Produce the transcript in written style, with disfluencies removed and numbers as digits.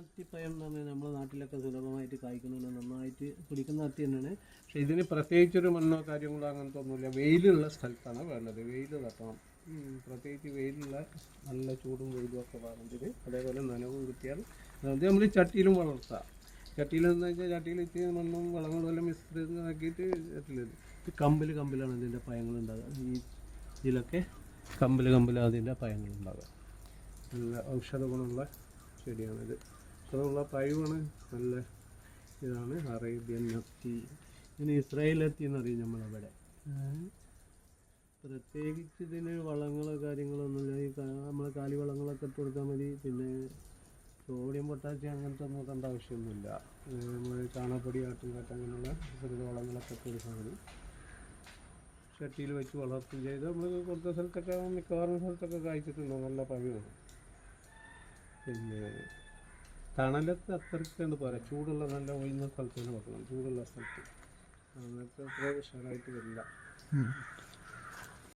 അത്തിപ്പഴം എന്ന് പറഞ്ഞാൽ നമ്മുടെ നാട്ടിലൊക്കെ സുലഭമായിട്ട് കായ്ക്കുന്നുണ്ട്, നന്നായിട്ട് പിടിക്കുന്ന അത്തി തന്നെയാണ്. പക്ഷെ ഇതിന് പ്രത്യേകിച്ചൊരു മണ്ണോ കാര്യങ്ങളോ അങ്ങനത്തെ ഒന്നുമില്ല. വെയിലുള്ള സ്ഥലത്താണ് വേണ്ടത്, വെയിൽ തട്ടണം. പ്രത്യേകിച്ച് വെയിലുള്ള നല്ല ചൂടും വെയിലും ഒക്കെ വേണ്ടത്. അതേപോലെ നനവും കിട്ടിയാൽ അത് നമ്മൾ ചട്ടിയിലും വളർത്താം. ചട്ടിയിലെന്ന് വെച്ചാൽ ചട്ടിയിൽ ഇത്തിരി മണ്ണും വളങ്ങളും എല്ലാം മിശ്രിതമാക്കിയിട്ട് ചട്ടിയിലിടും. കമ്പിലാണ് ഇതിൻ്റെ പഴങ്ങളുണ്ടാകുക. ഇതിലൊക്കെ കമ്പിലാണ് അതിൻ്റെ പഴങ്ങളുണ്ടാകുക. നല്ല ഔഷധ ഗുണമുള്ള ചെടിയാണിത്. ഔഷധമുള്ള പഴമാണ്. നല്ല ഇതാണ് അറേബ്യൻ അത്തി. ഇതിന് ഇസ്രായേൽ അത്തി എന്നറിയും നമ്മളവിടെ. പ്രത്യേകിച്ച് ഇതിന് വളങ്ങളോ കാര്യങ്ങളോ ഒന്നുമില്ല. ഈ നമ്മൾ കാലി വളങ്ങളൊക്കെ ഇട്ട് കൊടുത്താൽ മതി. പിന്നെ സോഡിയം പൊട്ടാസ്യം അങ്ങനത്തെ ഒന്നും നോക്കേണ്ട ആവശ്യമൊന്നുമില്ല. നമ്മൾ ചാണകപ്പൊടി ആട്ടുംകാട്ട് അങ്ങനെയുള്ള ചെറുത് വളങ്ങളൊക്കെ ഇട്ട് കൊടുത്താൽ മതി. ചട്ടിയിൽ വെച്ച് വളർത്തും ചെയ്ത് നമ്മൾ കൊടുത്ത സ്ഥലത്തൊക്കെ മിക്കവാറും സ്ഥലത്തൊക്കെ കായ്ച്ചിട്ടുണ്ടോ നല്ല പഴമാണ്. പിന്നെ തണലത്ത് അത്രയ്ക്കാണ്ട് പോരാ, ചൂടുള്ള നല്ല ഒഴിഞ്ഞ സ്ഥലത്ത് തന്നെ വെക്കണം. ചൂടുള്ള സ്ഥലത്ത് അങ്ങനത്തെ അത്ര ഉഷാറായിട്ട് വരില്ല.